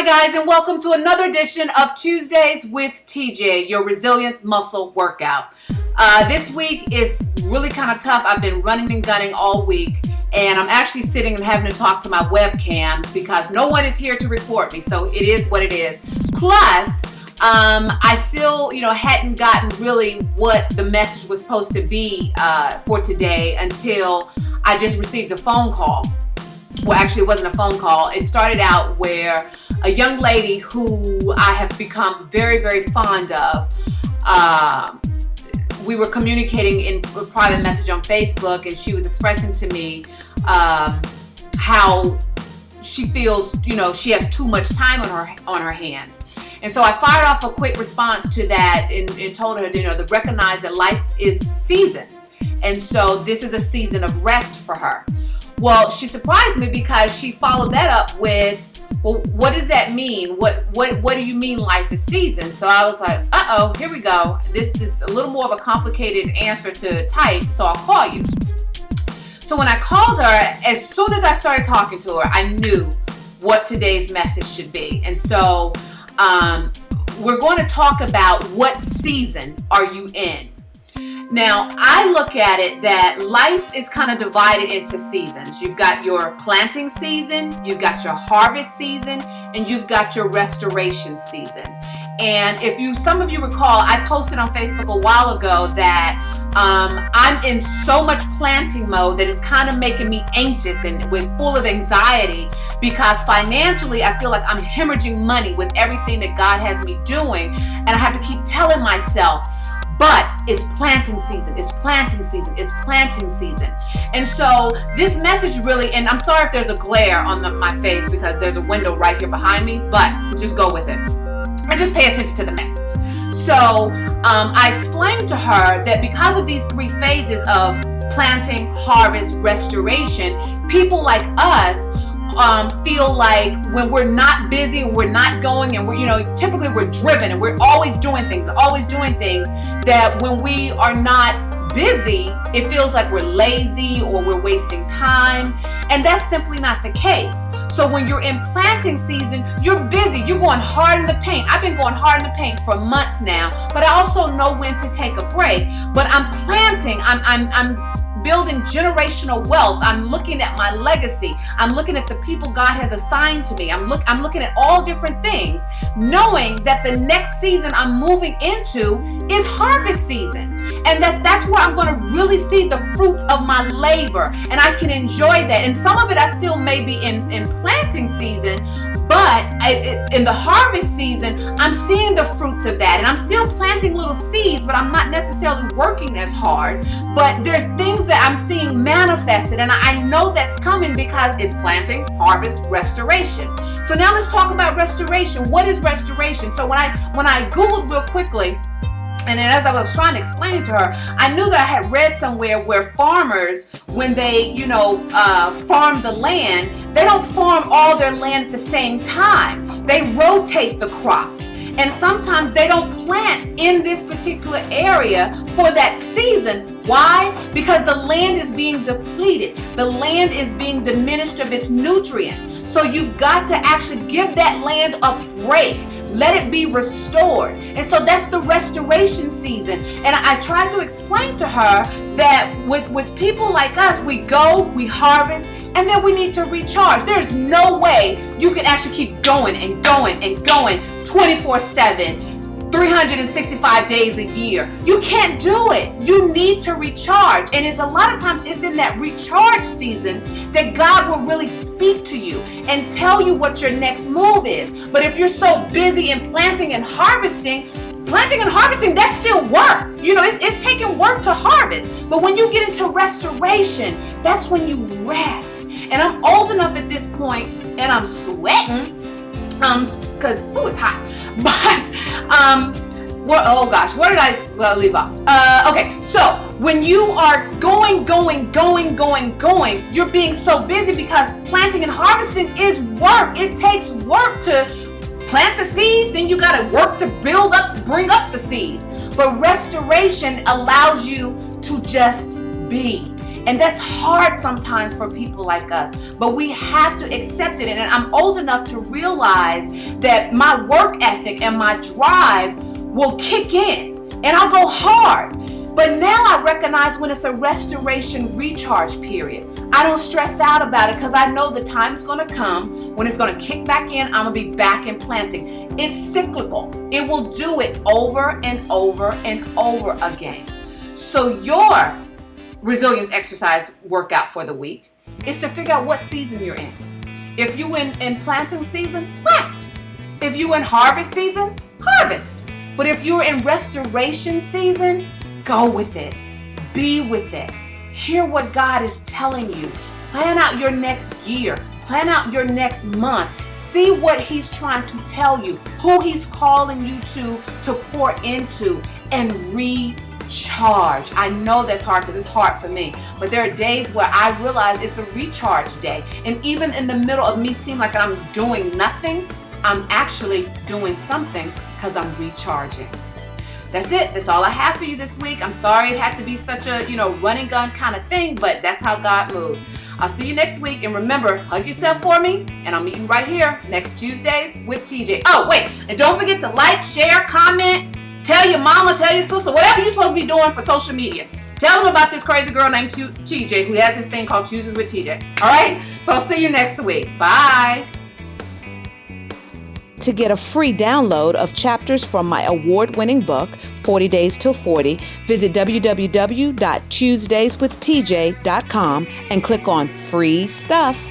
Hi guys, and welcome to another edition of Tuesdays with TJ, your resilience muscle workout. This week is really kind of tough. I've been running and gunning all week, and I'm actually sitting and having to talk to my webcam because no one is here to record me, so it is what it is. Plus, I still, hadn't gotten really what the message was supposed to be for today until I just received a phone call. Well, actually, it wasn't a phone call. It started out where a young lady who I have become very, very fond of, we were communicating in a private message on Facebook, and she was expressing to me how she feels, she has too much time on her hands. And so I fired off a quick response to that and told her, to recognize that life is seasons. And so this is a season of rest for her. Well, she surprised me because she followed that up with, well, what does that mean? What do you mean life is seasons? So I was like, uh-oh, here we go. This is a little more of a complicated answer to type, so I'll call you. So when I called her, as soon as I started talking to her, I knew what today's message should be. And so we're going to talk about what season are you in. Now, I look at it that life is kind of divided into seasons. You've got your planting season, you've got your harvest season, and you've got your restoration season. And some of you recall, I posted on Facebook a while ago that I'm in so much planting mode that it's kind of making me anxious and full of anxiety because financially I feel like I'm hemorrhaging money with everything that God has me doing, and I have to keep telling myself, but it's planting season, it's planting season, it's planting season. And so this message really, and I'm sorry if there's a glare on my face because there's a window right here behind me, but just go with it. And just pay attention to the message. So I explained to her that because of these three phases of planting, harvest, restoration, people like us feel like when we're not busy and we're not going and typically we're driven and we're always doing things, that when we are not busy, it feels like we're lazy or we're wasting time. And that's simply not the case. So when you're in planting season, you're busy, you're going hard in the paint. I've been going hard in the paint for months now, but I also know when to take a break. But I'm planting, I'm building generational wealth. I'm looking at my legacy. I'm looking at the people God has assigned to me. I'm looking at all different things, knowing that the next season I'm moving into is harvest season. And that's where I'm going to really see the fruits of my labor, and I can enjoy that. And some of it I still may be in planting season, but in the harvest season, I'm seeing the fruits of that. And I'm still planting little seeds, but I'm not necessarily working as hard. But there's things that I'm seeing manifested, and I know that's coming because it's planting, harvest, restoration. So now let's talk about restoration. What is restoration? So when I Googled real quickly, and then as I was trying to explain it to her, I knew that I had read somewhere where farmers, when they, farm the land, they don't farm all their land at the same time. They rotate the crops. And sometimes they don't plant in this particular area for that season. Why? Because the land is being depleted. The land is being diminished of its nutrients. So you've got to actually give that land a break. Let it be restored. And so that's the restoration season. And I tried to explain to her that with people like us, we go, we harvest, and then we need to recharge. There's no way you can actually keep going and going and going 24/7, 365 days a year. You can't do it. You need to recharge. And it's a lot of times it's in that recharge season that God will really speak to you and tell you what your next move is. But if you're so busy in planting and harvesting, that's still work. It's taking work to harvest. But when you get into restoration, that's when you rest. And I'm old enough at this point, and I'm sweating, because it's hot. But where did I leave off? Okay, so when you are going, you're being so busy because planting and harvesting is work. It takes work to plant the seeds, then you got to work to bring up the seeds. But restoration allows you to just be. And that's hard sometimes for people like us, but we have to accept it. And I'm old enough to realize that my work ethic and my drive will kick in and I'll go hard. But now I recognize when it's a restoration recharge period. I don't stress out about it because I know the time is going to come when it's going to kick back in. I'm going to be back in planting. It's cyclical. It will do it over and over and over again. So your resilience exercise workout for the week is to figure out what season you're in. If you're in planting season, plant. If you're in harvest season, harvest. But if you're in restoration season, go with it. Be with it. Hear what God is telling you. Plan out your next year. Plan out your next month. See what He's trying to tell you, who He's calling you to pour into, and recharge. I know that's hard because it's hard for me, but there are days where I realize it's a recharge day. And even in the middle of me seem like I'm doing nothing, I'm actually doing something because I'm recharging. That's it. That's all I have for you this week. I'm sorry it had to be such a, running gun kind of thing, but that's how God moves. I'll see you next week. And remember, hug yourself for me. And I'm meeting right here next Tuesdays with TJ. Oh, wait. And don't forget to like, share, comment, tell your mama, tell your sister, whatever you're supposed to be doing for social media. Tell them about this crazy girl named TJ who has this thing called Tuesdays with TJ. All right? So I'll see you next week. Bye. To get a free download of chapters from my award-winning book, 40 Days Till 40, visit www.tuesdayswithtj.com and click on Free Stuff.